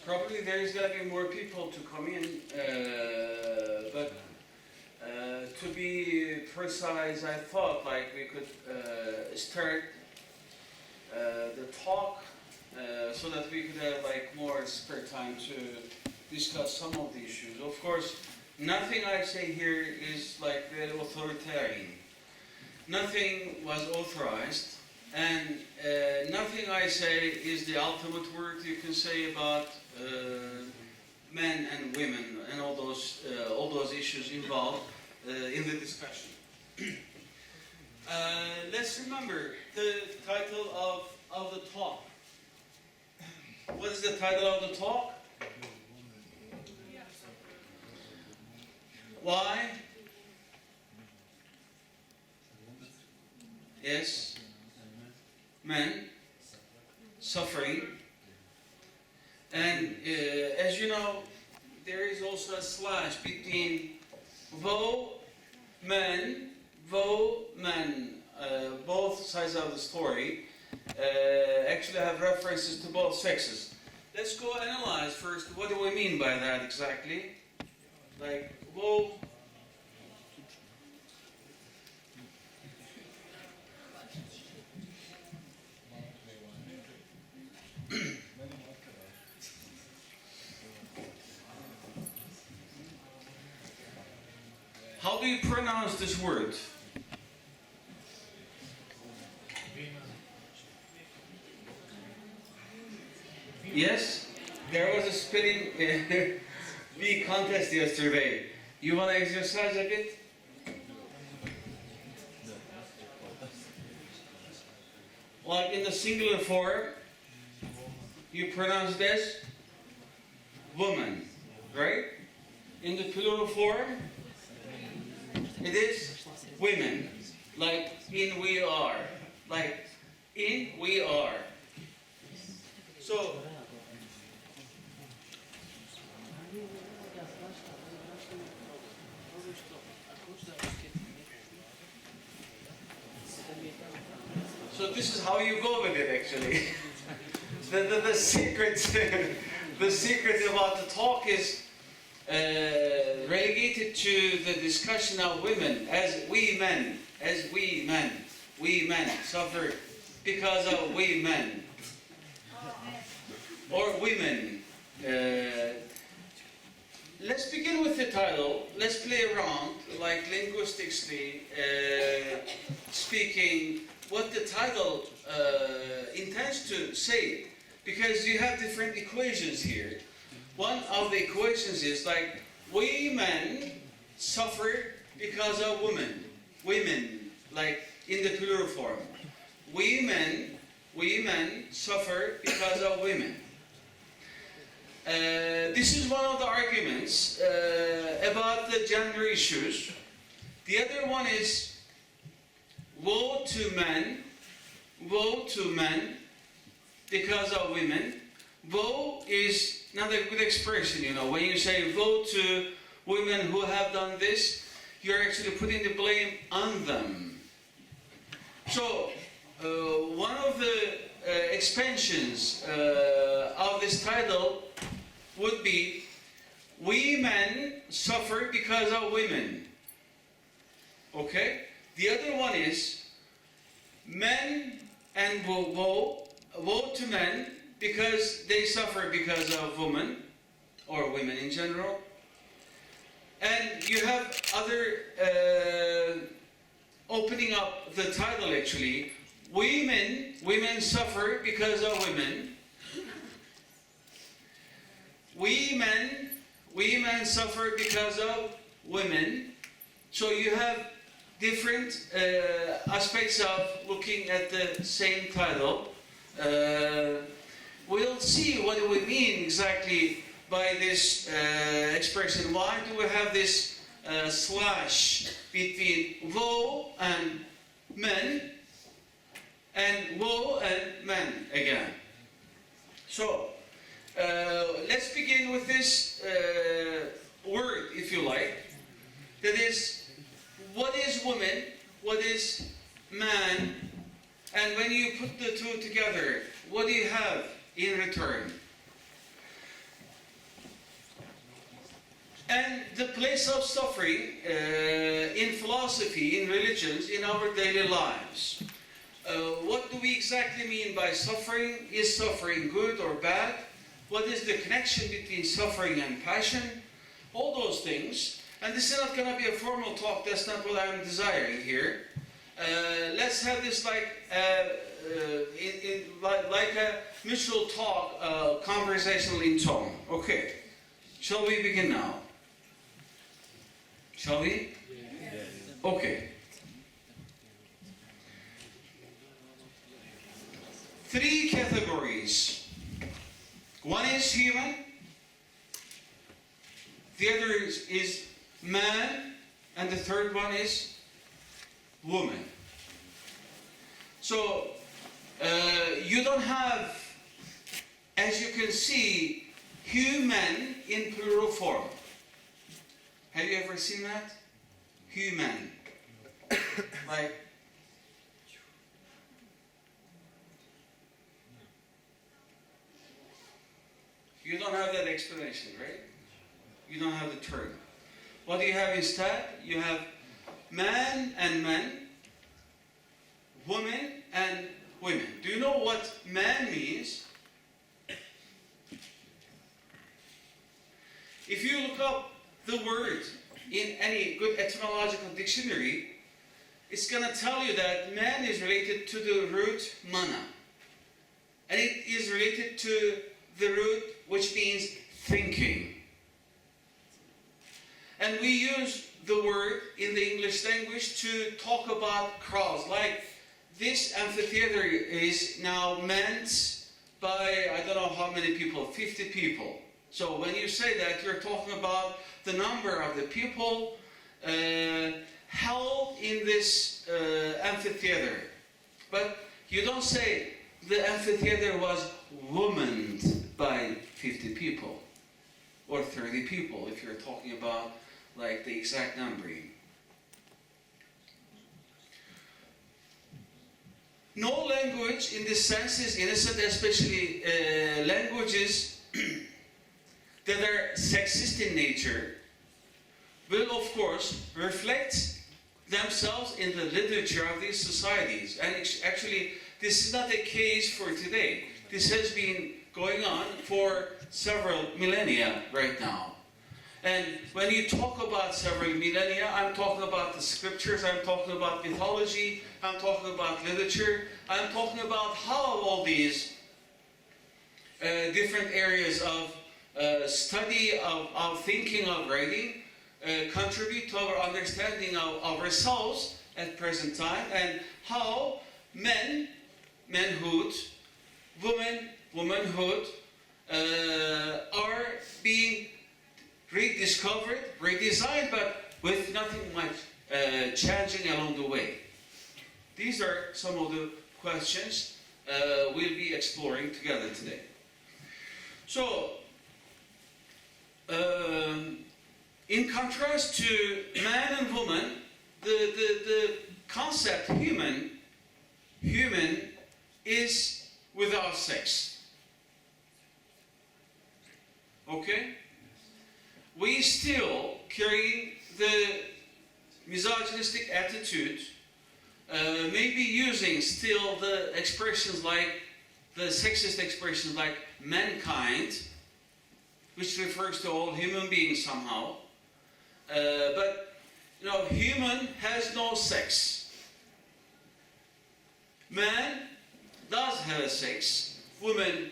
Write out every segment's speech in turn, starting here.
Probably there is going to be more people to come in, but to be precise, I thought like we could start the talk so that we could have like more spare time to discuss some of the issues. Of course, nothing I say here is like very authoritarian. Nothing was authorized, and nothing I say is the ultimate word you can say about men and women and all those issues involved in the discussion. Let's remember the title of the talk. What is the title of the talk? Why? Yes, men suffering. And as you know, there is also a slash between men, both sides of the story actually have references to both sexes. Let's go analyze first, what do we mean by that exactly? Like, woe. How do you pronounce this word? Yes? There was a spelling bee contest yesterday. You want to exercise a bit? Like in the singular form, you pronounce it as woman, right? In the plural form, it is women, like in we are, like in we are. So, this is how you go with it actually. the secret, the secret about the talk is relegated to the discussion of women as we men suffer because of we men or women. Let's begin with the title. Let's play around, like linguistically speaking, what the title intends to say, because you have different equations here. One of the equations is like, we men suffer because of women. Women, like in the plural form. We men suffer because of women. This is one of the arguments about the gender issues. The other one is, woe to men because of women. Woe is not a good expression, you know. When you say woe to women who have done this, you're actually putting the blame on them. So, one of the expansions of this title would be, we men suffer because of women. Okay? The other one is, men and woe to men because they suffer because of women, or women in general. And you have other opening up the title actually. Women suffer because of women. We men suffer because of women. So you have different aspects of looking at the same title. We'll see what do we mean exactly by this expression. Why do we have this slash between woe and men and woe and men again? So let's begin with this word, if you like. That is, what is woman? What is man? And when you put the two together, what do you have in return? And the place of suffering in philosophy, in religions, in our daily lives. What do we exactly mean by suffering? Is suffering good or bad? What is the connection between suffering and passion? All those things. And this is not going to be a formal talk. That's not what I'm desiring here. Let's have this like a mutual talk, conversational in tone. Okay. Shall we begin now? Shall we? Yes. Okay. 3 categories. One is human. The other is man. And the third one is woman. So, you don't have, as you can see, human in plural form. Have you ever seen that? Human. Like, you don't have that explanation, right? You don't have the term. What do you have instead? You have man and men, woman and women. Do you know what man means? If you look up the word in any good etymological dictionary, it's going to tell you that man is related to the root mana. And it is related to the root which means thinking. And we use the word in the English language to talk about crowds. Like this amphitheater is now meant by, I don't know how many people, 50 people. So when you say that, you're talking about the number of the people held in this amphitheater. But you don't say the amphitheater was womaned by 50 people or 30 people if you're talking about like the exact numbering. No language in this sense is innocent, especially languages that are sexist in nature will of course reflect themselves in the literature of these societies. And actually this is not the case for today. This has been going on for several millennia right now. And when you talk about several millennia, I'm talking about the scriptures, I'm talking about mythology, I'm talking about literature, I'm talking about how all these different areas of study, of thinking, of writing, contribute to our understanding of ourselves at present time, and how men, manhood, women, womanhood, are being rediscovered, redesigned, but with nothing much changing along the way. These are some of the questions we'll be exploring together today. So, in contrast to man and woman, the concept human is without sex. Okay? We still carry the misogynistic attitude, maybe using still the expressions like, the sexist expressions like mankind, which refers to all human beings somehow. But, you know, human has no sex. Man does have a sex. Woman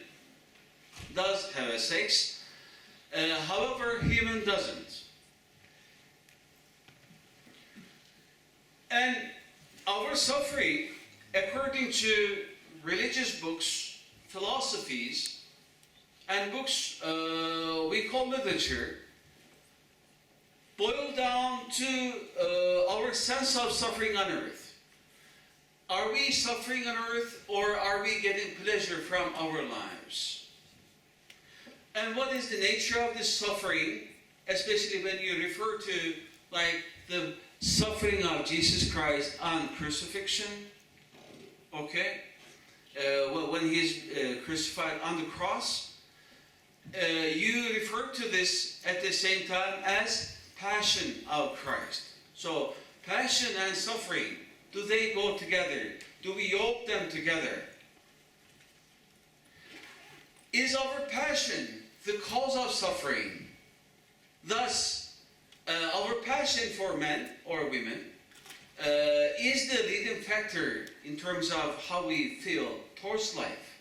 does have a sex. However, human doesn't. And our suffering, according to religious books, philosophies, and books we call literature, boil down to our sense of suffering on earth. Are we suffering on earth, or are we getting pleasure from our lives? And what is the nature of this suffering, especially when you refer to like the suffering of Jesus Christ on crucifixion? Okay? When he's crucified on the cross. you refer to this at the same time as passion of Christ. So passion and suffering, do they go together? Do we yoke them together? Is our passion the cause of suffering? Thus, our passion for men or women is the leading factor in terms of how we feel towards life.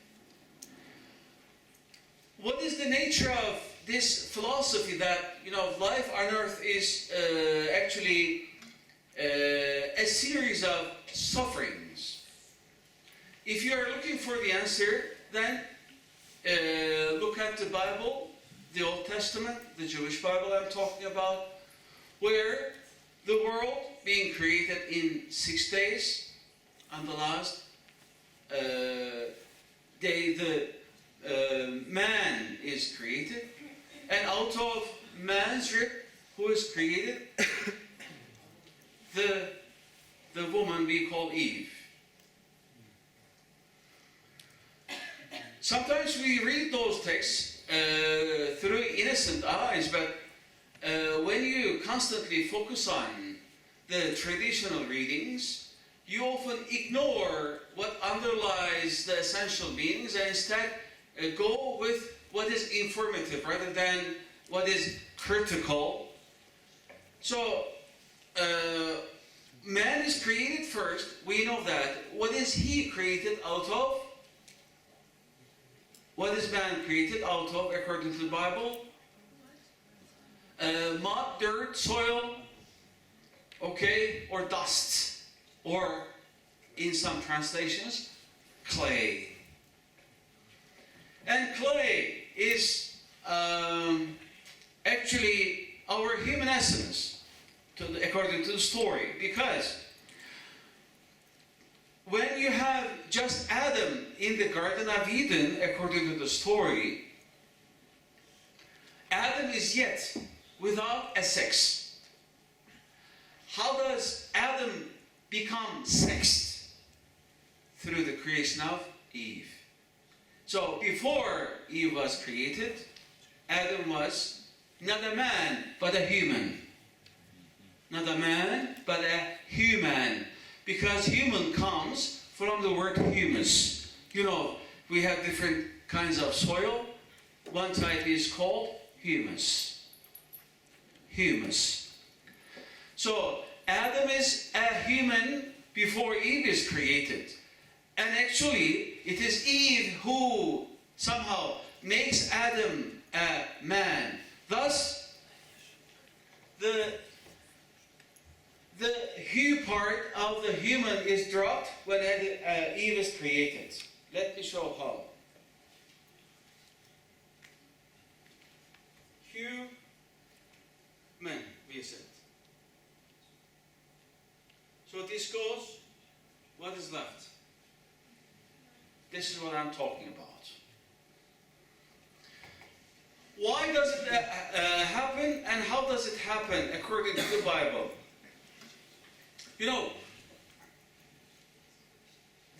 What is the nature of this philosophy that, life on earth is actually a series of sufferings? If you are looking for the answer, then look at the Bible, the Old Testament, the Jewish Bible I'm talking about, where the world being created in 6 days, on the last day the man is created, and out of man's rib, who is created, the woman we call Eve. Sometimes we read those texts through innocent eyes, but when you constantly focus on the traditional readings, you often ignore what underlies the essential meanings and instead go with what is informative rather than what is critical. So, man is created first. We know that. What is he created out of? What is man created out of according to the Bible? Mud, dirt, soil, okay, or dust, or in some translations, clay. And clay is actually our human essence, according to the story, because when you have just Adam in the Garden of Eden, according to the story, Adam is yet without a sex. How does Adam become sexed? Through the creation of Eve. So before Eve was created, Adam was not a man, but a human. Not a man, but a human. Because human comes from the word humus. We have different kinds of soil. One type is called humus. Humus. So Adam is a human before Eve is created. And actually, it is Eve who somehow makes Adam a man. Thus, the hue part of the human is dropped when Eve is created. Let me show how. Human, we said. So this goes, what is left? This is what I'm talking about. Why does it happen, and how does it happen according to the Bible?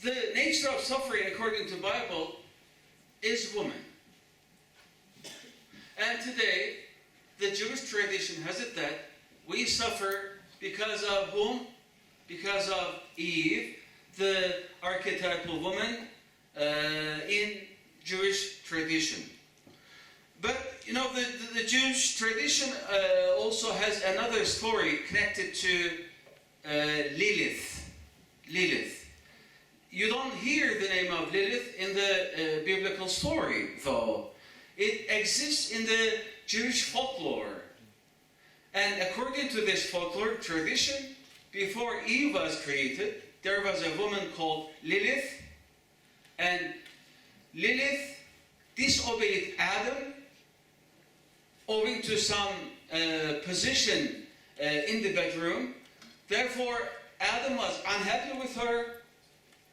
The nature of suffering according to the Bible is woman. And today, the Jewish tradition has it that we suffer because of whom? Because of Eve, the archetypal woman in Jewish tradition. But, the Jewish tradition also has another story connected to Lilith. Lilith. You don't hear the name of Lilith in the biblical story, though. It exists in the Jewish folklore. And according to this folklore tradition, before Eve was created, there was a woman called Lilith. And Lilith disobeyed Adam owing to some position in the bedroom. Therefore, Adam was unhappy with her,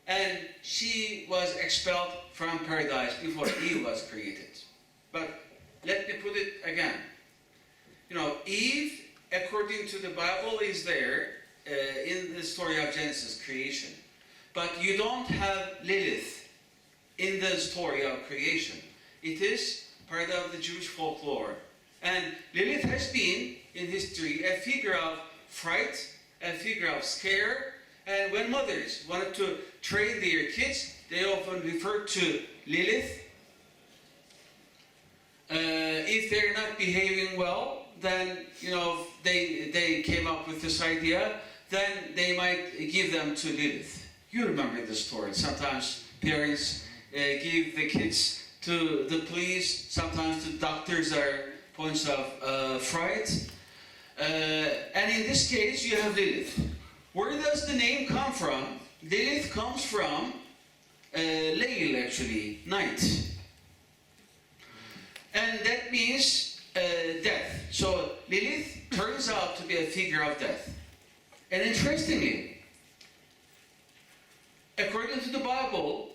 and she was expelled from paradise before Eve was created. But let me put it again. Eve, according to the Bible, is there in the story of Genesis creation. But you don't have Lilith in the story of creation. It is part of the Jewish folklore. And Lilith has been, in history, a figure of fright, a figure of scare. And when mothers wanted to train their kids, they often referred to Lilith. If they're not behaving well, then, they came up with this idea, then they might give them to Lilith. You remember the story. Sometimes parents give the kids to the police, sometimes the doctors are points of fright. And in this case, you have Lilith. Where does the name come from? Lilith comes from Layl, actually, night. And that means death. So Lilith turns out to be a figure of death. And interestingly, according to the Bible,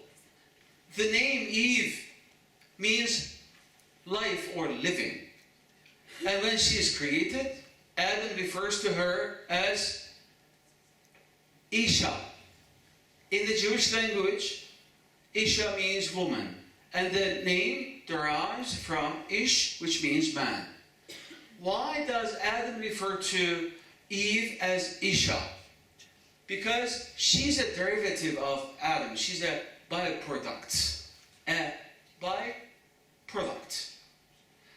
the name Eve means life or living. And when she is created, Adam refers to her as Isha. In the Jewish language, Isha means woman. And the name derives from Ish, which means man. Why does Adam refer to Eve as Isha? Because she's a derivative of Adam. She's a byproduct. A byproduct.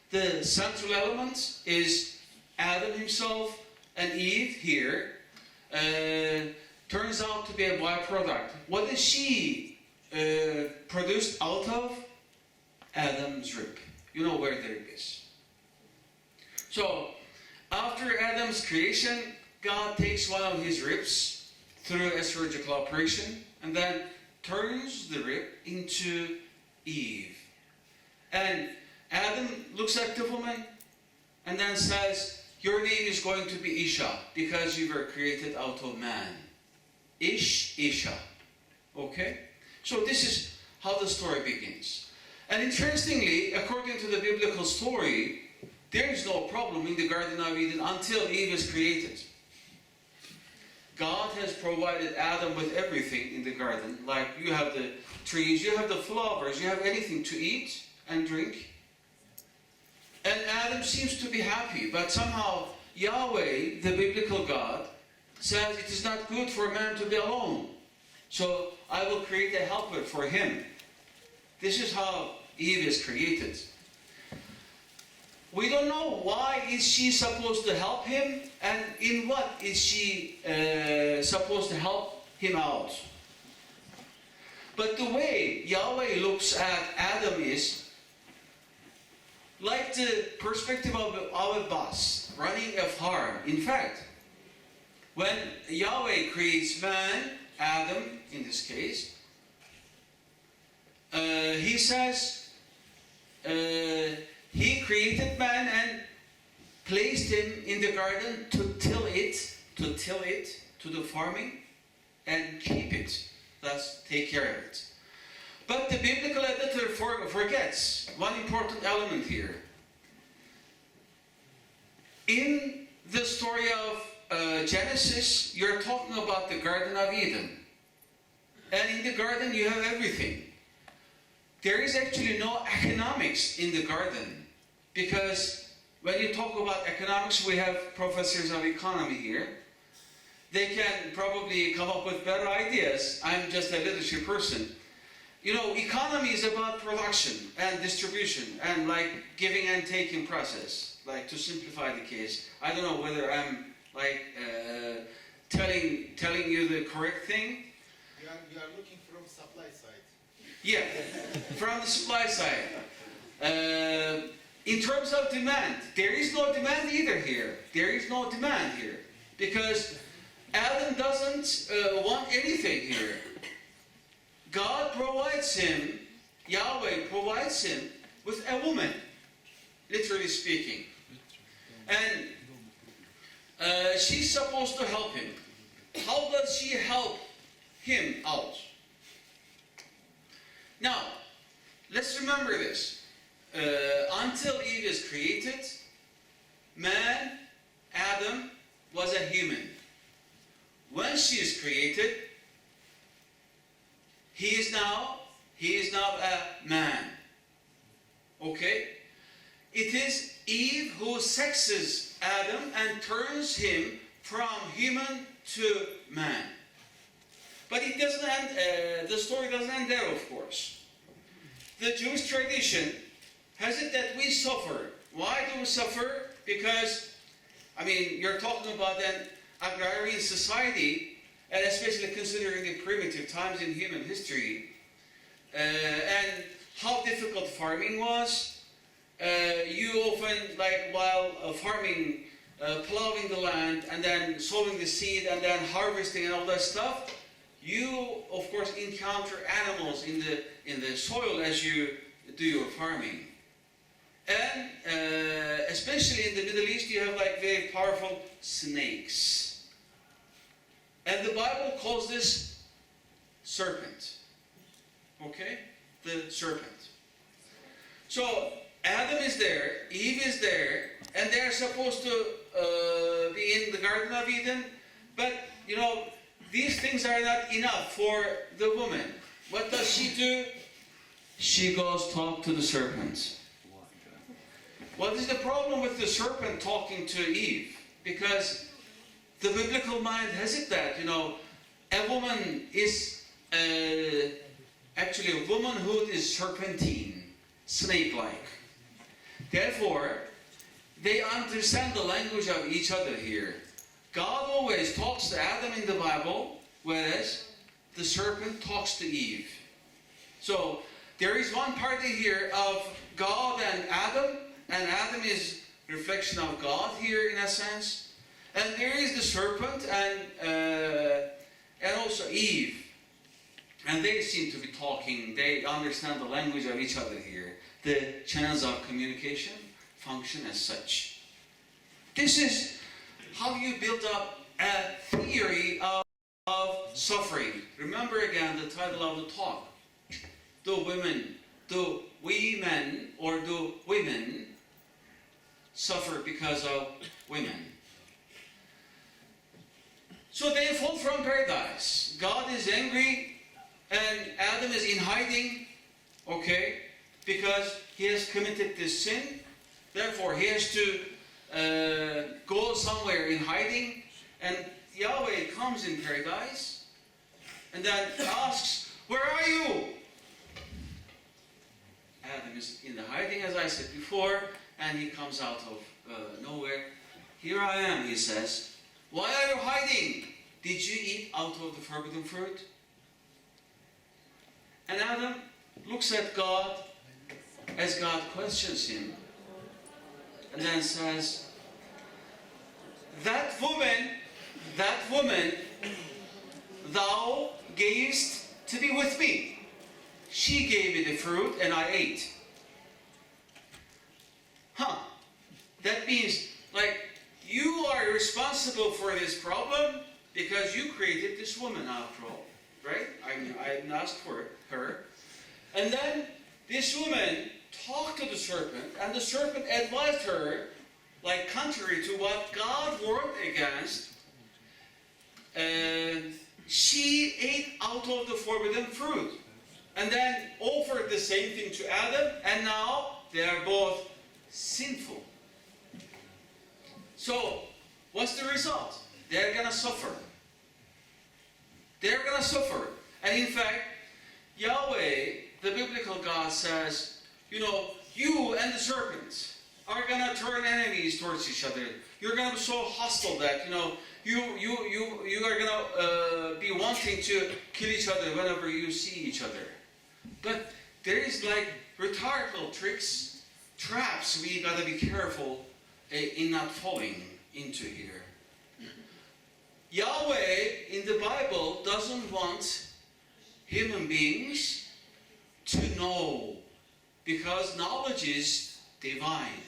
The central element is Adam himself, and Eve here turns out to be a byproduct. What is she produced out of? Adam's rib. You know where the rib is. So, after Adam's creation, God takes one of his ribs through a surgical operation and then turns the rib into Eve. And Adam looks at the woman and then says, your name is going to be Isha because you were created out of man. Isha. Okay? So this is how the story begins. And interestingly, according to the biblical story, there is no problem in the Garden of Eden until Eve is created. God has provided Adam with everything in the garden. Like you have the trees, you have the flowers, you have anything to eat and drink. And Adam seems to be happy, but somehow Yahweh, the biblical God, says it is not good for man to be alone. So I will create a helper for him. This is how Eve is created. We don't know why is she supposed to help him and in what is she supposed to help him out. But the way Yahweh looks at Adam is like the perspective of a bus running a farm. In fact, when Yahweh creates man, Adam in this case, he says he created man and placed him in the garden to till it, to the farming and keep it, thus take care of it. But the biblical editor forgets one important element here. In the story of Genesis, you're talking about the Garden of Eden. And in the garden you have everything. There is actually no economics in the garden. Because when you talk about economics, we have professors of economy here. They can probably come up with better ideas. I'm just a literature person. You know, economy is about production and distribution and like giving and taking process. Like to simplify the case. I don't know whether I'm like telling you the correct thing. You are looking from supply side. Yeah, from the supply side. In terms of demand, there is no demand either here. There is no demand here. Because Adam doesn't want anything here. God provides him, Yahweh provides him with a woman, literally speaking. And she's supposed to help him. How does she help him out? Now, let's remember this. Until Eve is created, man, Adam, was a human. When she is created, he is now a man. Okay? it is Eve who sexes Adam and turns him from human to man. But it doesn't end, the story doesn't end there, of course. The Jewish tradition has it that we suffer. Why do we suffer? Because, I mean, you're talking about an agrarian society, and especially considering the primitive times in human history, and how difficult farming was. You often, like while farming, plowing the land, and then sowing the seed, and then harvesting and all that stuff, you, of course, encounter animals in the soil as you do your farming. And especially in the Middle East, you have like very powerful snakes. And the Bible calls this serpent. Okay? The serpent. So, Adam is there, Eve is there, and they're supposed to be in the Garden of Eden. But, you know, these things are not enough for the woman. What does she do? She goes talk to the serpent. What is the problem with the serpent talking to Eve? Because the biblical mind has it that, you know, a woman is actually a womanhood is serpentine, snake-like. Therefore, they understand the language of each other here. God always talks to Adam in the Bible, whereas the serpent talks to Eve. So there is one party here of God and Adam is reflection of God here in a sense. And there is the serpent and also Eve. And they seem to be talking, they understand the language of each other here. The channels of communication function as such. This is how you build up a theory of suffering. Remember again the title of the talk. Do we men, or do women suffer because of women? So they fall from paradise. God is angry and Adam is in hiding, okay, because he has committed this sin. Therefore, he has to go somewhere in hiding, and Yahweh comes in paradise and then asks, "Where are you?" Adam is in the hiding, as I said before, and he comes out of nowhere. "Here I am," he says. "Why are you hiding? Did you eat out of the forbidden fruit?" And Adam looks at God as God questions him, and then says, that woman thou gavest to be with me. She gave me the fruit and I ate. That means, like, you are responsible for this problem because you created this woman after all, right? I asked for her. And then this woman talked to the serpent, and the serpent advised her, like contrary to what God warned against, and she ate out of the forbidden fruit. And then offered the same thing to Adam, and now they are both sinful. So, what's the result? They're going to suffer. They're going to suffer. And in fact, Yahweh, the biblical God, says, you know, you and the serpent are going to turn enemies towards each other. You're going to be so hostile that, you know, you are going to be wanting to kill each other whenever you see each other. But there is like rhetorical tricks, traps we got to be careful in not falling into here. Yahweh in the Bible doesn't want human beings to know, because knowledge is divine.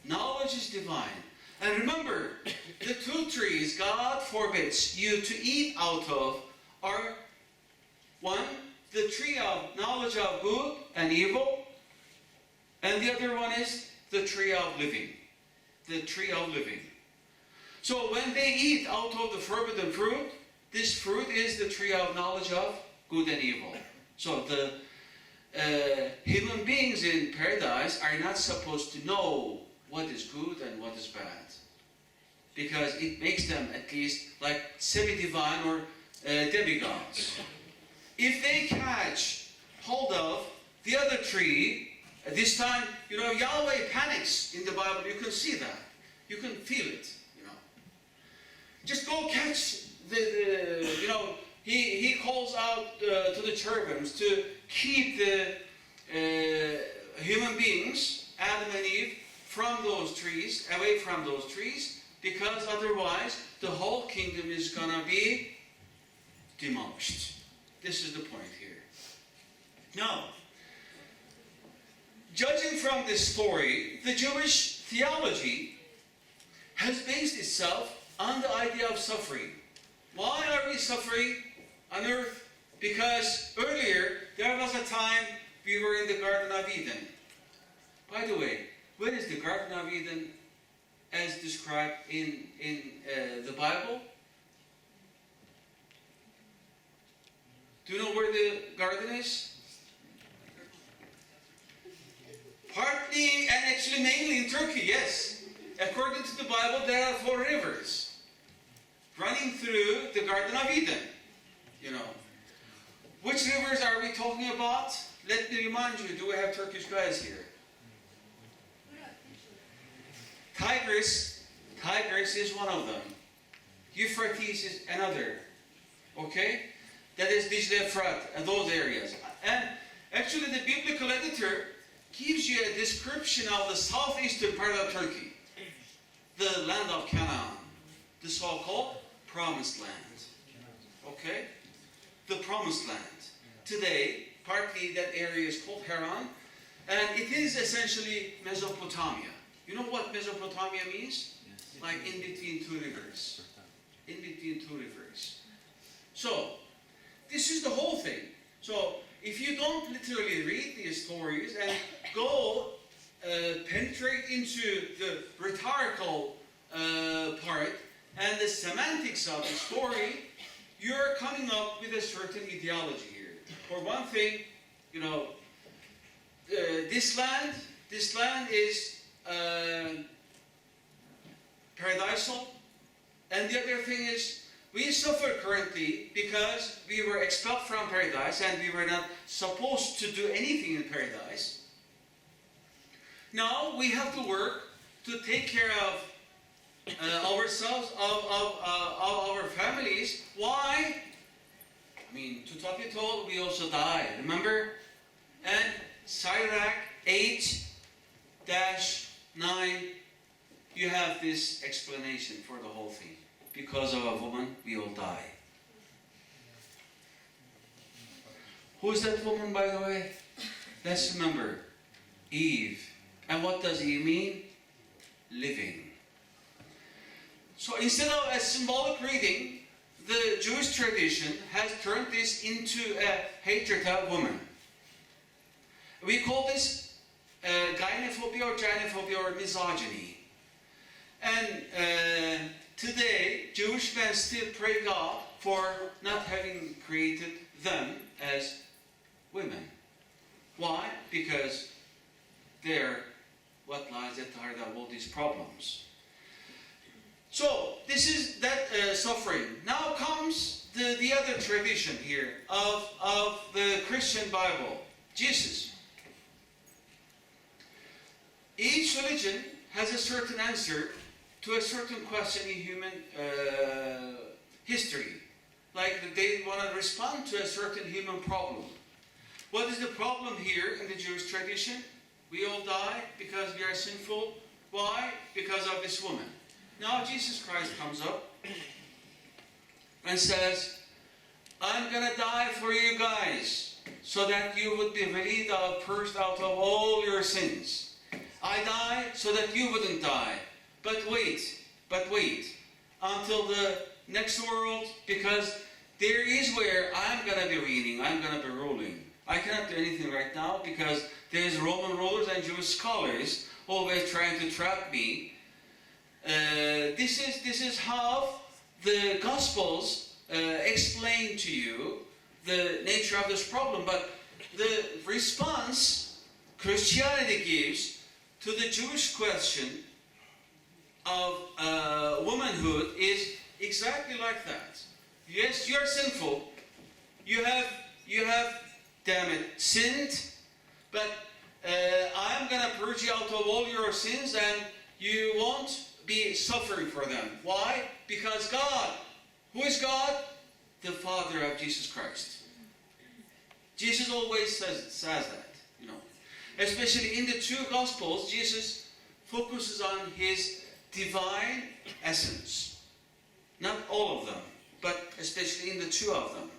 Knowledge is divine. And remember, the two trees God forbids you to eat out of are, one, the tree of knowledge of good and evil, and the other one is the tree of living. The tree of living. So when they eat out of the forbidden fruit, this fruit is the tree of knowledge of good and evil. So human beings in paradise are not supposed to know what is good and what is bad. Because it makes them at least like semi-divine or demigods. If they catch hold of the other tree, this time, Yahweh panics in the Bible. You can see that. You can feel it, Just go catch he calls out to the cherubims to keep the human beings, Adam and Eve, from those trees, away from those trees, because otherwise the whole kingdom is going to be demolished. This is the point here. Now, judging from this story, the Jewish theology has based itself on the idea of suffering. Why are we suffering on earth? Because earlier there was a time we were in the Garden of Eden. By the way, where is the Garden of Eden as described in the Bible? Do you know where the garden is? Partly and actually mainly in Turkey, yes. According to the Bible, there are 4 rivers running through the Garden of Eden. Which rivers are we talking about? Let me remind you, do we have Turkish guys here? Tigris is one of them. Euphrates is another. Okay? That is Dicle, Frat, and those areas. And actually the biblical editor gives you a description of the southeastern part of Turkey. The land of Canaan. The so-called Promised Land. Okay? The Promised Land. Today, partly that area is called Haran, and it is essentially Mesopotamia. You know what Mesopotamia means? Yes. Like in between 2 rivers. In between 2 rivers. So, this is the whole thing. So, if you don't literally read these stories and go penetrate into the rhetorical part and the semantics of the story, you're coming up with a certain ideology here. For one thing, this land is paradisal, and the other thing is we suffer currently because we were expelled from paradise and we were not supposed to do anything in paradise. Now we have to work to take care of ourselves, of our families. Why? I mean, to top it all, we also die, remember? And Sirach 8-9, you have this explanation for the whole thing. Because of a woman, we all die. Who is that woman, by the way? Let's remember, Eve. And what does Eve mean? Living. So instead of a symbolic reading, the Jewish tradition has turned this into a hatred of woman. We call this gynophobia or gynophobia or misogyny. And today, Jewish men still pray God for not having created them as women. Why? Because they're what lies at the heart of all these problems. So, this is that suffering. Now comes the other tradition here of the Christian Bible. Jesus. Each religion has a certain answer to a certain question in human history. Like they want to respond to a certain human problem. What is the problem here in the Jewish tradition? We all die because we are sinful. Why? Because of this woman. Now Jesus Christ comes up and says, I'm going to die for you guys so that you would be relieved of, purged out of all your sins. I die so that you wouldn't die. But wait until the next world, because there is where I'm going to be reigning, I'm going to be ruling. I cannot do anything right now because there's Roman rulers and Jewish scholars always trying to trap me. This is how the Gospels explain to you the nature of this problem. But the response Christianity gives to the Jewish question of womanhood is exactly like that. Yes, you are sinful. You have, damn it, sinned. But I'm going to purge you out of all your sins, and you won't be suffering for them. Why? Because God. Who is God? The Father of Jesus Christ. Jesus always says that, you know. Especially in the two Gospels, Jesus focuses on his divine essence. Not all of them, but especially in the two of them.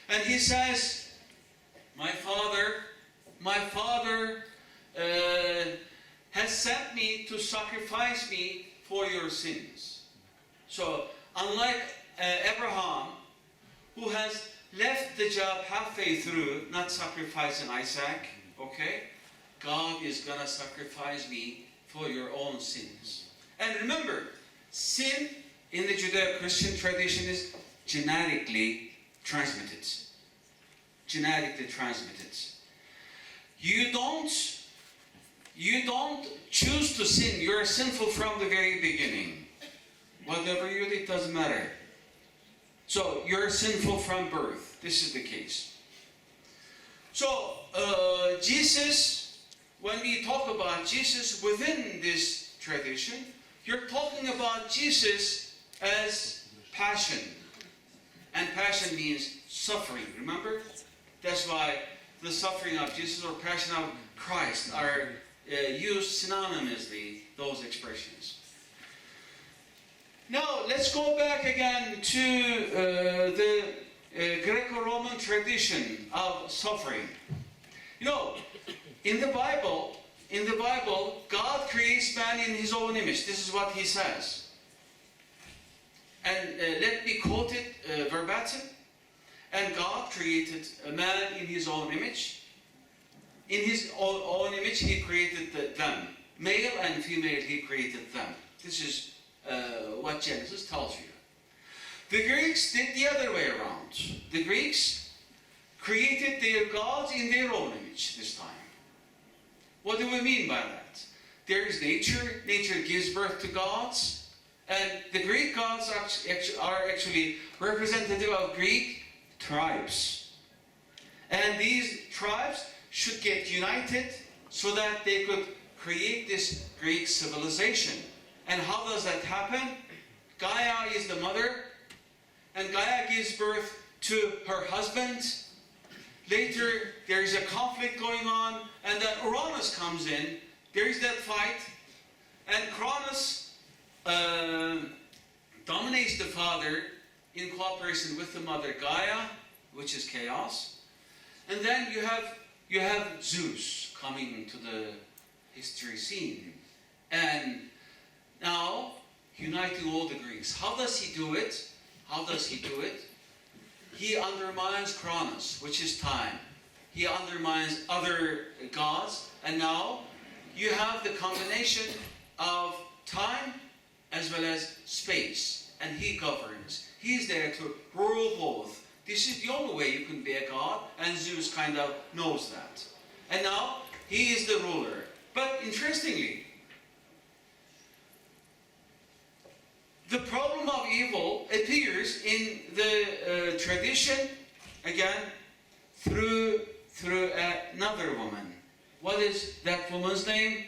And he says, my Father has sent me to sacrifice me for your sins. So, unlike Abraham, who has left the job halfway through, not sacrificing Isaac, okay? God is going to sacrifice me for your own sins. And remember, sin in the Judeo-Christian tradition is genetically transmitted. Genetically transmitted. You don't choose to sin. You are sinful from the very beginning. Whatever you do, it doesn't matter. So, you're sinful from birth. This is the case. So, Jesus, when we talk about Jesus within this tradition, you're talking about Jesus as passion. And passion means suffering, remember? That's why the suffering of Jesus or passion of Christ are used synonymously, those expressions. Now, let's go back again to the Greco-Roman tradition of suffering. You know, in the Bible, God creates man in his own image. This is what he says. And let me quote it verbatim. And God created a man in his own image. In his own image, he created them. Male and female, he created them. This is what Genesis tells you. The Greeks did the other way around. The Greeks created their gods in their own image this time. What do we mean by that? There is nature. Nature gives birth to gods. And the Greek gods are actually representative of Greek tribes. And these tribes should get united so that they could create this Greek civilization. And how does that happen? Gaia is the mother, and Gaia gives birth to her husband. Later, there is a conflict going on, and then Uranus comes in. There is that fight, and Cronus dominates the father in cooperation with the mother Gaia, which is chaos. And then you have Zeus coming to the history scene, and now uniting all the Greeks. How does he do it? He undermines Cronus, which is time. He undermines other gods, and now you have the combination of time as well as space, and he governs. He's there to rule both. This is the only way you can be a god, and Zeus kind of knows that. And now he is the ruler. But interestingly, the problem of evil appears in the tradition, again, through another woman. What is that woman's name?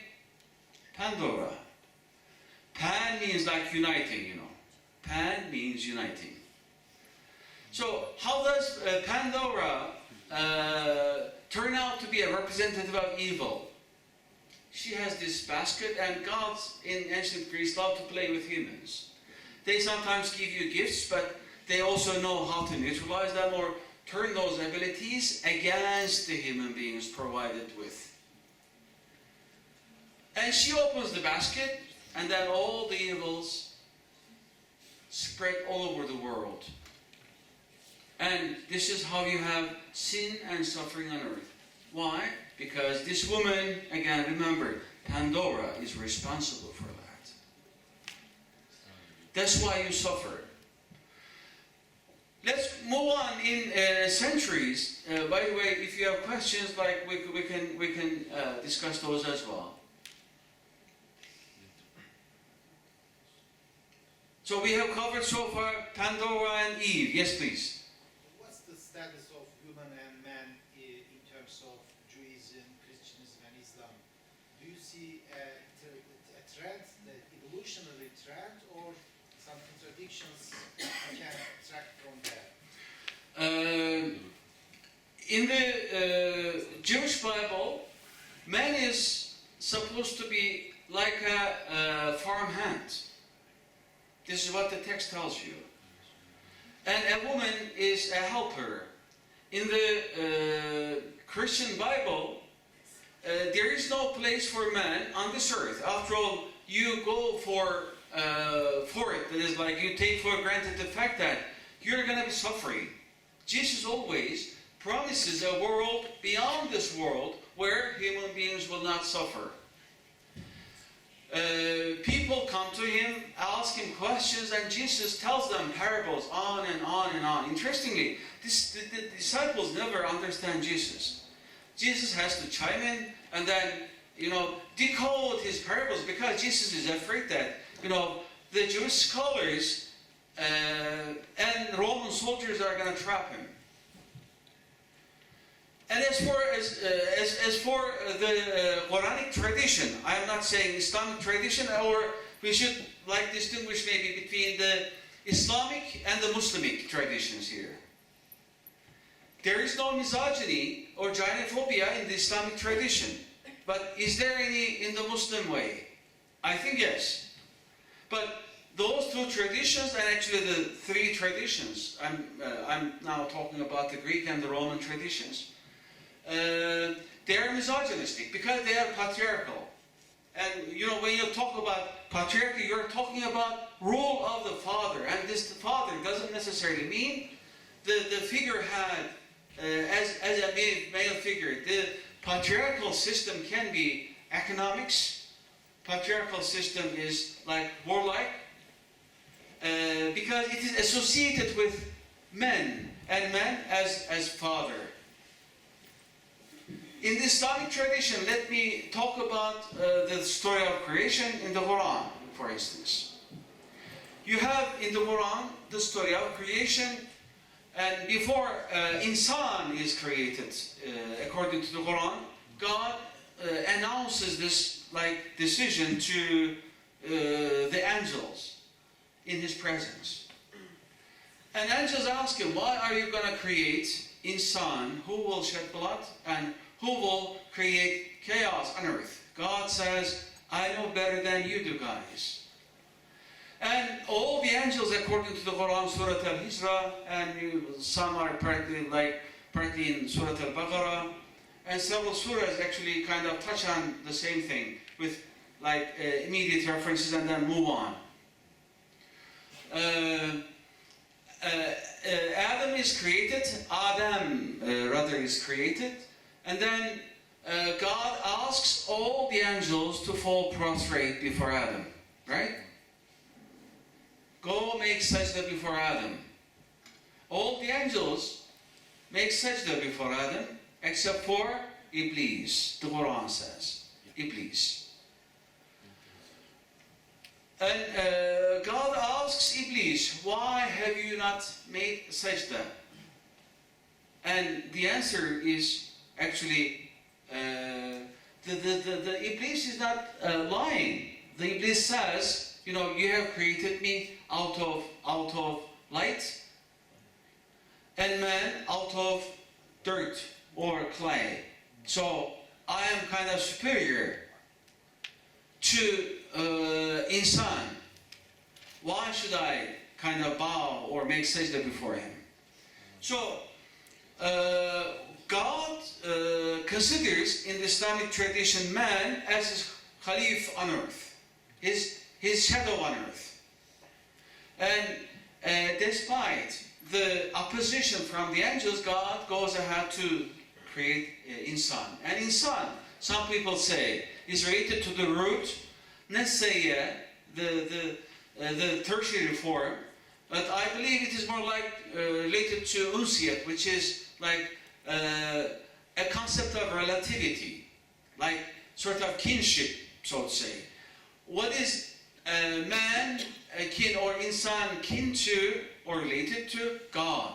Pandora. Pan means like uniting, you know. Pan means uniting. So how does Pandora turn out to be a representative of evil? She has this basket, and gods in ancient Greece love to play with humans. They sometimes give you gifts, but they also know how to neutralize them or turn those abilities against the human beings provided with. And she opens the basket, and then all the evils spread all over the world. And this is how you have sin and suffering on earth. Why? Because this woman, again, remember, Pandora is responsible for that. That's why you suffer. Let's move on in centuries. By the way, if you have questions, like we can discuss those as well. So we have covered so far Pandora and Eve. Yes, please. What's the status of women and men in terms of Judaism, Christianism, and Islam? Do you see a trend, the evolutionary trend, or some contradictions you can track from there? In the Jewish Bible, man is supposed to be like a farm hand. This is what the text tells you. And a woman is a helper. In the Christian Bible, there is no place for man on this earth. After all, you go for it. That is like you take for granted the fact that you're going to be suffering. Jesus always promises a world beyond this world where human beings will not suffer. People come to him, ask him questions, and Jesus tells them parables on and on and on. Interestingly, the disciples never understand Jesus. Jesus has to chime in and then, decode his parables, because Jesus is afraid that, the Jewish scholars and Roman soldiers are going to trap him. And as for the Quranic tradition, I am not saying Islamic tradition, or we should distinguish maybe between the Islamic and the Muslimic traditions here. There is no misogyny or gynophobia in the Islamic tradition, but is there any in the Muslim way? I think yes. But those two traditions, and actually the three traditions, I'm now talking about the Greek and the Roman traditions. They are misogynistic because they are patriarchal. And when you talk about patriarchy, you're talking about rule of the father. And this father doesn't necessarily mean the figure had as a male figure. The patriarchal system can be economics. Patriarchal system is like warlike, because it is associated with men, and men as father. In the Islamic tradition, let me talk about the story of creation in the Quran, for instance. You have in the Quran the story of creation, and before insan is created, according to the Quran, God announces this decision to the angels in his presence. And angels ask him, why are you going to create insan, who will shed blood, and who will create chaos on earth? God says, I know better than you do, guys. And all the angels, according to the Quran, Surah Al-Hijra, and some are apparently in Surah Al-Baqarah, and several surahs actually kind of touch on the same thing with immediate references and then move on. Adam is created, is created, and then God asks all the angels to fall prostrate before Adam, right? Go make sajda before Adam. All the angels make sajda before Adam, except for Iblis, the Quran says. Iblis. And God asks Iblis, why have you not made sajda? And the answer is actually, the Iblis is not lying. The Iblis says, you have created me out of light, and man out of dirt or clay. So I am kind of superior to insan. Why should I kind of bow or make sajda before him? So God considers in the Islamic tradition man as his khalif on earth, his shadow on earth. And despite the opposition from the angels, God goes ahead to create insan. And insan, some people say, is related to the root nesaya, the tertiary form, But I believe it is more like related to unsiyet, which is like a concept of relativity, like sort of kinship, so to say. What is man kin or insan kin to or related to? God.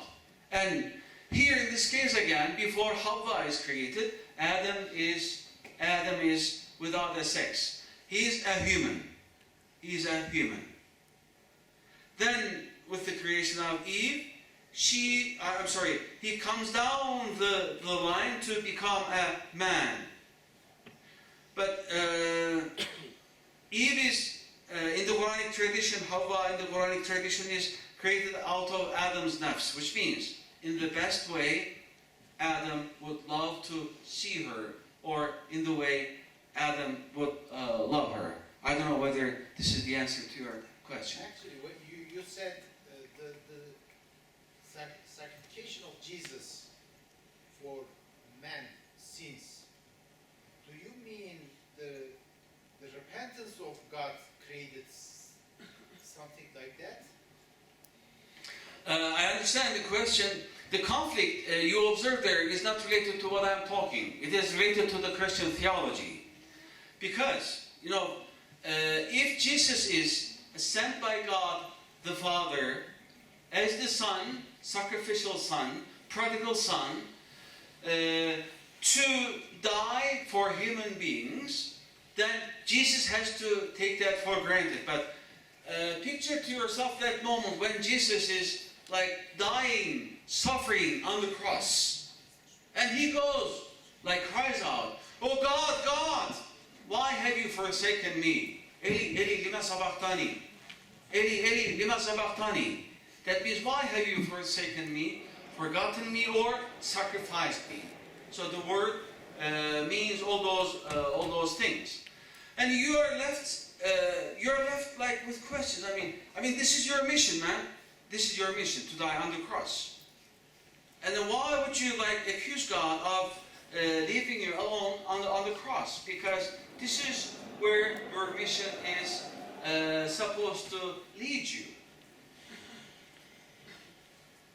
And here in this case again, before Hawa is created, Adam is without a sex. He is a human. He is a human. Then with the creation of Eve, he comes down the line to become a man. But Eve is, in the Quranic tradition, Hawa in the Quranic tradition is created out of Adam's nafs, which means, in the best way, Adam would love to see her, or in the way Adam would love her. I don't know whether this is the answer to your question. Actually, what you said, the sacrification of Jesus for man's sins. Do you mean the repentance of God created something like that? I understand the question. The conflict you observe there is not related to what I'm talking. It is related to the Christian theology. Because, if Jesus is sent by God the Father as the Son, sacrificial Son, prodigal Son, to die for human beings, then Jesus has to take that for granted. But picture to yourself that moment when Jesus is like dying, suffering on the cross. And he goes, like cries out, "Oh God, God, why have you forsaken me? Eli, Eli, lima sabachthani? Eli, Eli, lima sabachthani?" That means, why have you forsaken me, forgotten me, or sacrificed me? So the word means all those things. And you are left like with questions. I mean, this is your mission, man. This is your mission, to die on the cross. And then why would you accuse God of leaving you alone on the cross? Because this is where your mission is supposed to lead you.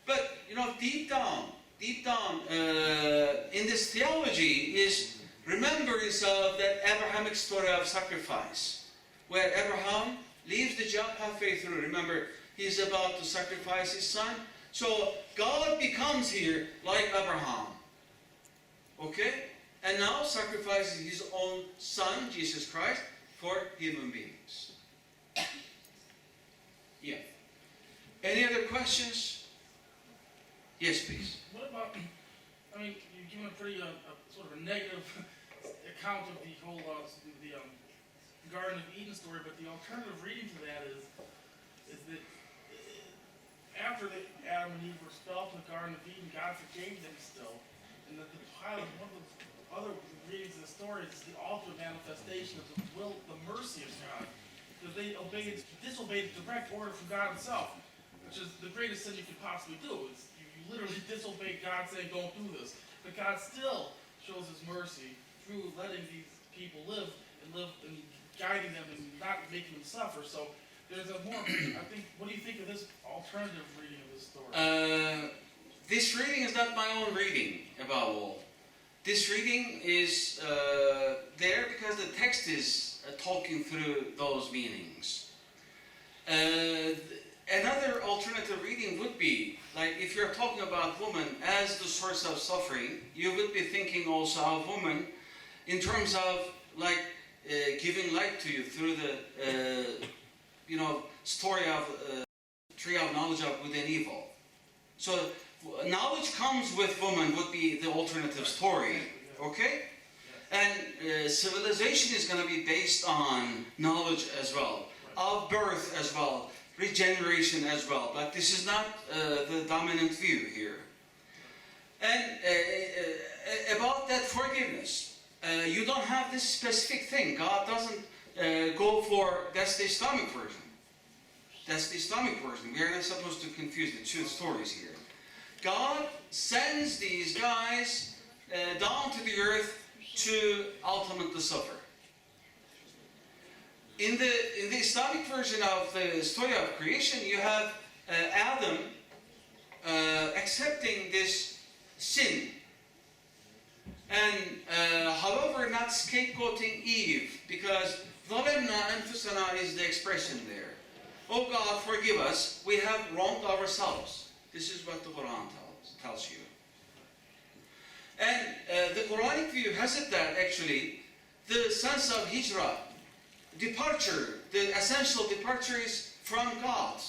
But deep down, in this theology is remembrance of that Abrahamic story of sacrifice, where Abraham leaves the job halfway through. Remember, he's about to sacrifice his son. So God becomes here like Abraham. Okay? And now sacrifices his own son, Jesus Christ, for human beings. Yeah. Any other questions? Yes, please. What about, you've given a pretty sort of a negative account of the whole the Garden of Eden story, but the alternative reading to that is that after Adam and Eve were expelled from the Garden of Eden, God forgave them still, and that one of the other readings of the story is the ultimate manifestation of the will, the mercy of God, because they disobeyed the direct order from God Himself, which is the greatest sin you could possibly do. Is you literally disobey God saying, "Don't do this," but God still shows His mercy through letting these people live and guiding them and not making them suffer. So there's a more, I think, what do you think of this alternative reading of this story? This reading is not my own reading, above all. This reading is there because the text is talking through those meanings. Another alternative reading would be, like if you're talking about woman as the source of suffering, you would be thinking also of woman in terms of giving light to you through the story of tree of knowledge of good and evil. So knowledge comes with woman would be the alternative story, okay? And civilization is going to be based on knowledge as well, of birth as well, regeneration as well. But this is not the dominant view here. And about that forgiveness, you don't have this specific thing. God doesn't go for, that's the Islamic version. That's the Islamic version. We are not supposed to confuse the two stories here. God sends these guys down to the earth to ultimately suffer. In the Islamic version of the story of creation, you have Adam accepting this sin, and however not scapegoating Eve, because ظَلَمْنَا أَنفُسَنَا is the expression there. Oh God, forgive us, we have wronged ourselves. This is what the Quran tells you. And the Quranic view has it that actually the sense of hijrah, departure, the essential departure is from God.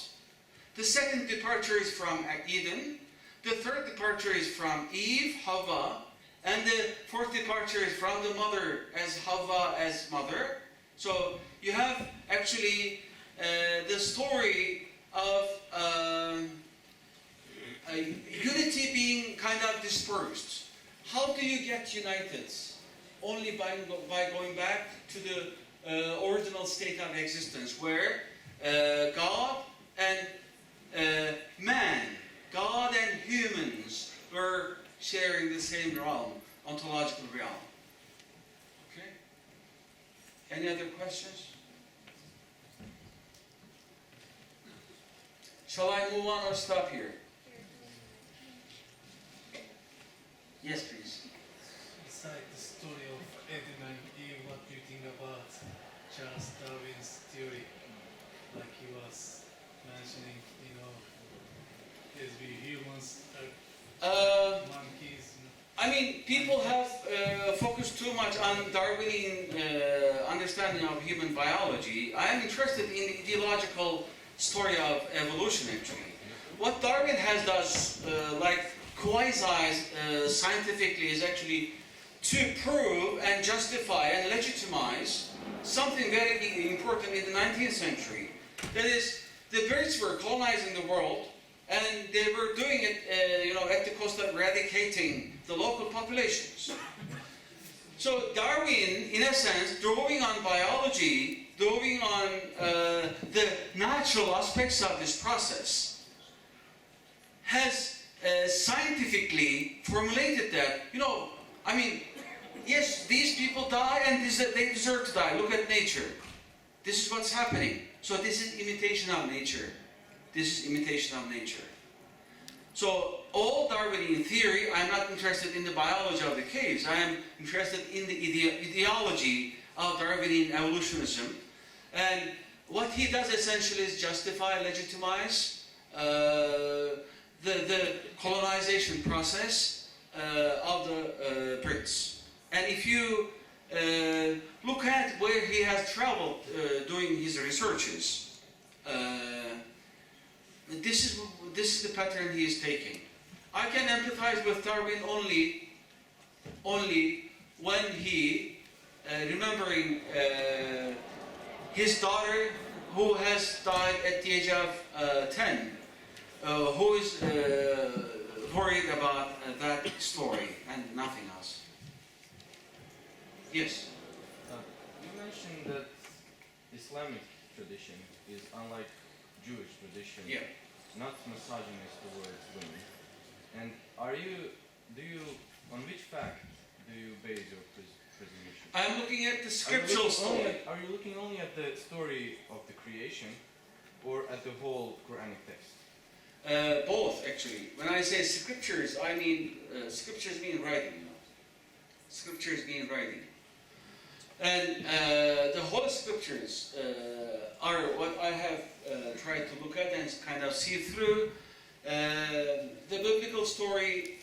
The second departure is from Eden. The third departure is from Eve, Hawa. And the fourth departure is from the mother as Hawa as mother. So you have actually the story of unity being kind of dispersed. How do you get united? Only by going back to the original state of existence, where God and man, God and humans were sharing the same realm, ontological realm. Okay? Any other questions? Shall I move on or stop here? Yes, please. Beside the story of Adam and Eve, what do you think about Charles Darwin's theory? Like he was mentioning, as we humans are monkeys. I mean, people have focused too much on Darwinian understanding of human biology. I am interested in the ideological story of evolution, actually. What Darwin has does, like quasi-scientifically, is actually to prove and justify and legitimize something very important in the 19th century. That is, the Brits were colonizing the world, and they were doing it, at the cost of eradicating the local populations. So Darwin, in a sense, drawing on biology, drawing on the natural aspects of this process, has scientifically formulated that, yes, these people die and they deserve to die. Look at nature. This is what's happening. So this is imitation of nature. This is imitation of nature. So all Darwinian theory, I'm not interested in the biology of the caves. I am interested in the ideology of Darwinian evolutionism. And what he does essentially is justify, legitimize the colonization process of the Brits. And if you look at where he has traveled doing his researches, this is the pattern he is taking. I can empathize with Darwin only when he, remembering his daughter who has died at the age of 10, who is worried about that story and nothing else. Yes? You mentioned that Islamic tradition is unlike Jewish tradition, Yeah. not misogynist towards women. And on which fact do you base your presumption? I'm looking at the scriptural story. Are you looking only at the story of the creation, or at the whole Quranic text? Both, actually. When I say scriptures, I mean scriptures mean writing. Scriptures mean writing. And the Holy Scriptures are what I have tried to look at and kind of see through. The biblical story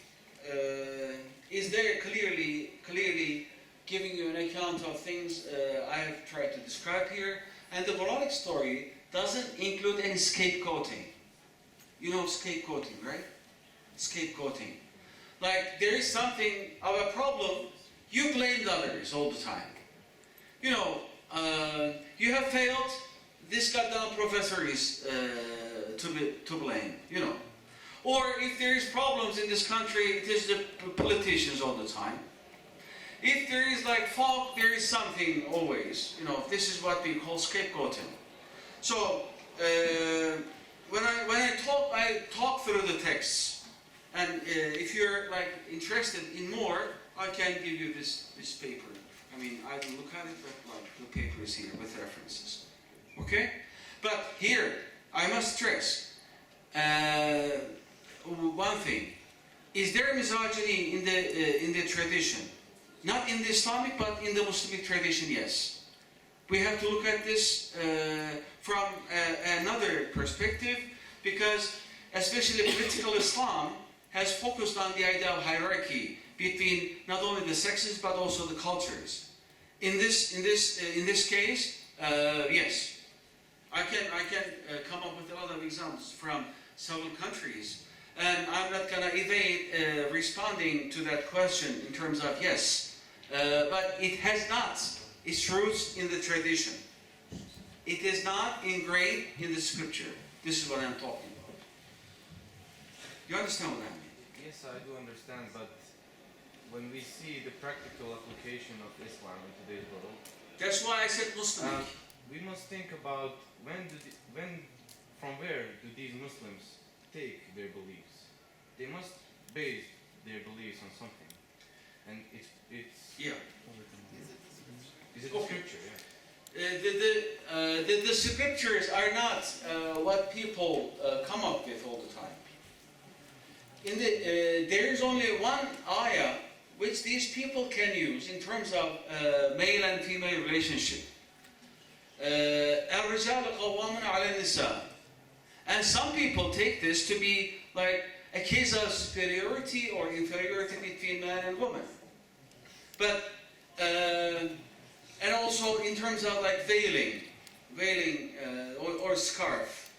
is there clearly giving you an account of things I have tried to describe here. And the Quranic story doesn't include any scapegoating. You know scapegoating, right? Scapegoating. Like there is something of a problem, you blame others all the time. You have failed, this goddamn professor is to blame, Or if there is problems in this country, it is the politicians all the time. If there is fault, there is something always, this is what we call scapegoating. So, when I talk through the texts, and if you're interested in more, I can give you this paper. I will look at it, but the paper is here with references. Okay? But here, I must stress, one thing. Is there misogyny in the tradition? Not in the Islamic, but in the Muslim tradition, yes. We have to look at this from another perspective, because especially political Islam has focused on the idea of hierarchy between not only the sexes but also the cultures. In this case, yes, I can come up with a lot of examples from several countries, and I'm not gonna evade responding to that question in terms of yes, but it has not its roots in the tradition. It is not engraved in the scripture. This is what I'm talking about. You understand what I mean? Yes, I do understand, but when we see the practical application of Islam in today's world, That's why I said Muslim. we must think about from where do these Muslims take their beliefs? They must base their beliefs on something, and it's Yeah. is it the scripture? Yeah. The scriptures are not what people come up with all the time. There is only one ayah which these people can use in terms of male and female relationship. الرجال قوامون على النساء. And some people take this to be like a case of superiority or inferiority between man and woman. But and also in terms of like veiling or scarf.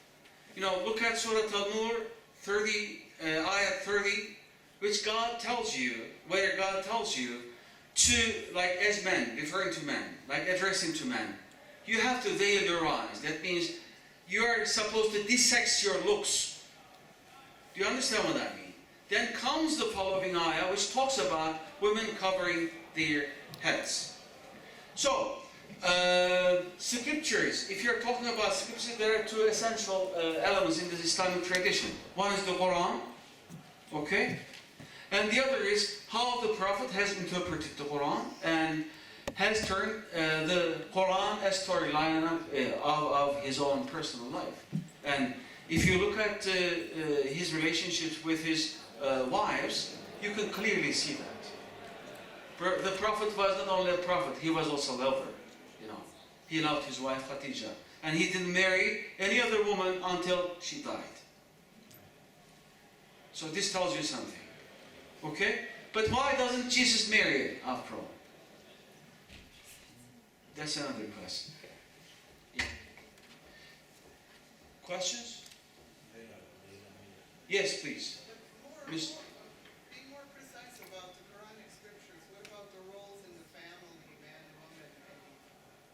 You know, look at Surah Al-Nur 30, ayat 30, which God tells you, where God tells you to, like as men, referring to men, like addressing to men, you have to veil your eyes. That means you are supposed to desex your looks. Do you understand what I mean? Then comes the following ayah, which talks about women covering their heads. So, scriptures, if you're talking about scriptures, there are two essential elements in the Islamic tradition. One is the Quran, okay? And the other is how the Prophet has interpreted the Quran and has turned the Quran a storyline of his own personal life. And if you look at his relationships with his wives, you can clearly see that. The Prophet was not only a prophet, he was also a lover. You know, he loved his wife Khadija, and he didn't marry any other woman until she died. So this tells you something, okay? But why doesn't Jesus marry after all? That's another question. Yeah. Questions? Yes, please. Miss. Be more precise about the Quranic scriptures. What about the roles in the family, man and woman?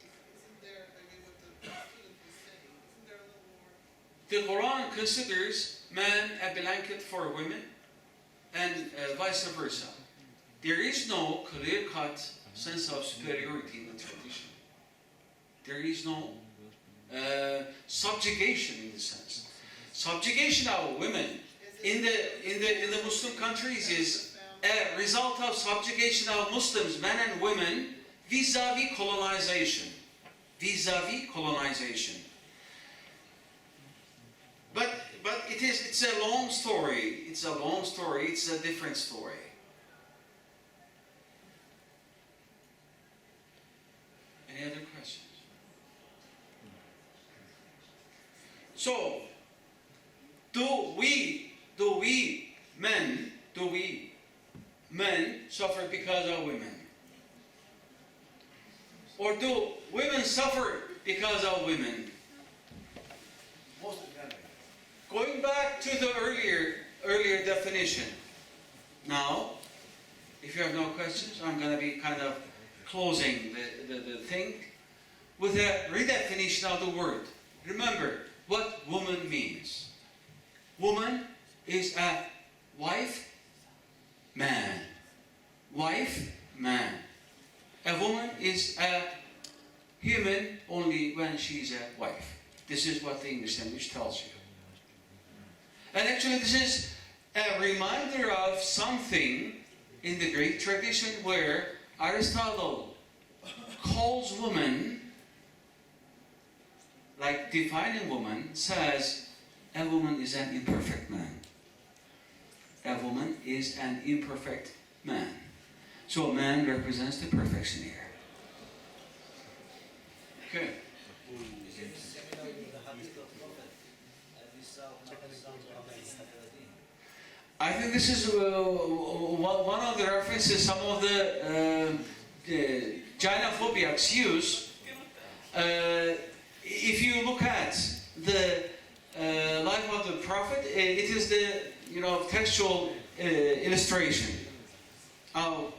Isn't there, I mean, what the student was saying, isn't there a little more? The Quran considers man a blanket for women and vice versa. There is no clear-cut sense of superiority in the tradition. There is no subjugation in the sense. Subjugation of women in the Muslim countries is a result of subjugation of Muslims, men and women, vis-a-vis colonization. Vis-a-vis colonization. But it's a long story. It's a long story. It's a different story. Any other questions? So, do we men suffer because of women? Or do women suffer because of women? Most of them. Going back to the earlier definition. Now, if you have no questions, I'm going to be kind of closing the thing with a redefinition of the word. Remember what woman means. Woman is a wife, man. Wife, man. A woman is a human only when she's a wife. This is what the English language tells you. And actually this is a reminder of something in the Greek tradition where Aristotle calls woman, like defining woman, says a woman is an imperfect man. A woman is an imperfect man. So a man represents the perfection here. Okay. I think this is one of the references some of the gynophobia use. If you look at the life of the Prophet, it is the textual illustration of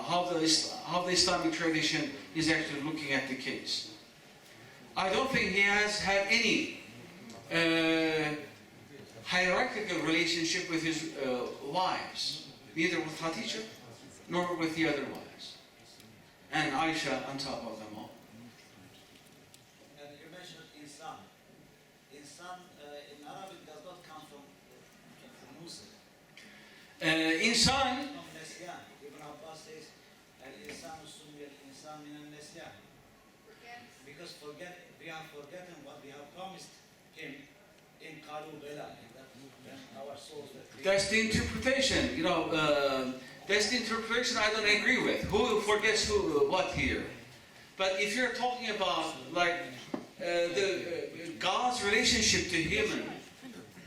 how the Islamic tradition is actually looking at the case. I don't think he has had any hierarchical relationship with his wives, neither with Khadija nor with the other wives, and Aisha on top of them all. And you mentioned insan. Insan in Arabic does not come from Muslim. Insan, From Nesyan. Ibn Abbas says, Al-insan summi al-insan min al-Nesyan. Because we have forgotten what we have promised him in Qalu Bela. Our souls were that's the interpretation. That's the interpretation I don't agree with. Who forgets what here? But if you're talking about like the God's relationship to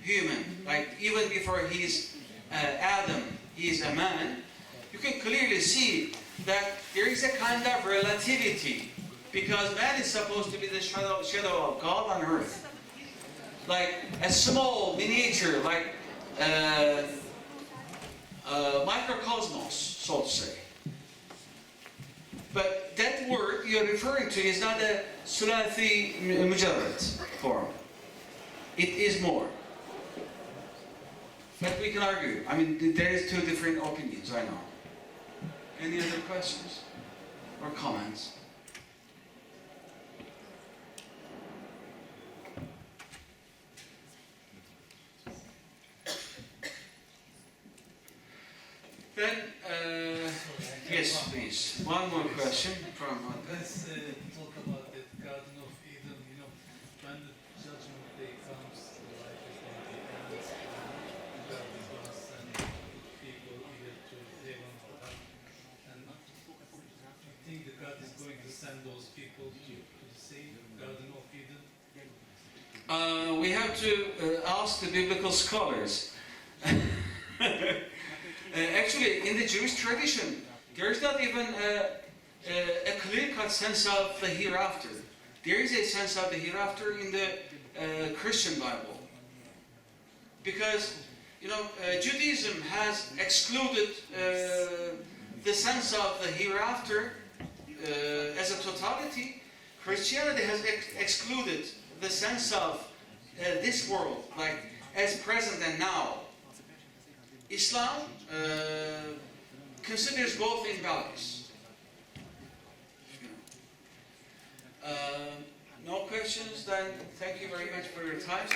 human, like even before he's Adam, he's a man, you can clearly see that there is a kind of relativity, because man is supposed to be the shadow of God on earth, like a small miniature, like microcosmos, so to say. But that word you're referring to is not a sulathi mujarrad form. It is more. But we can argue. I mean, there is two different opinions, I know. Any other questions or comments? Then, yes, please. One more question from. Let's talk about the Garden of Eden. When the judgment day comes, the life is going to end, and God is going to send people either to heaven or hell. And you think that God is going to send those people to the same Garden of Eden? We have to ask the biblical scholars. Actually, in the Jewish tradition, there is not even a clear-cut sense of the hereafter. There is a sense of the hereafter in the Christian Bible. Because, Judaism has excluded the sense of the hereafter as a totality. Christianity has excluded the sense of this world, like as present and now. Islam considers both in balance. No questions? Then thank you very much for your time.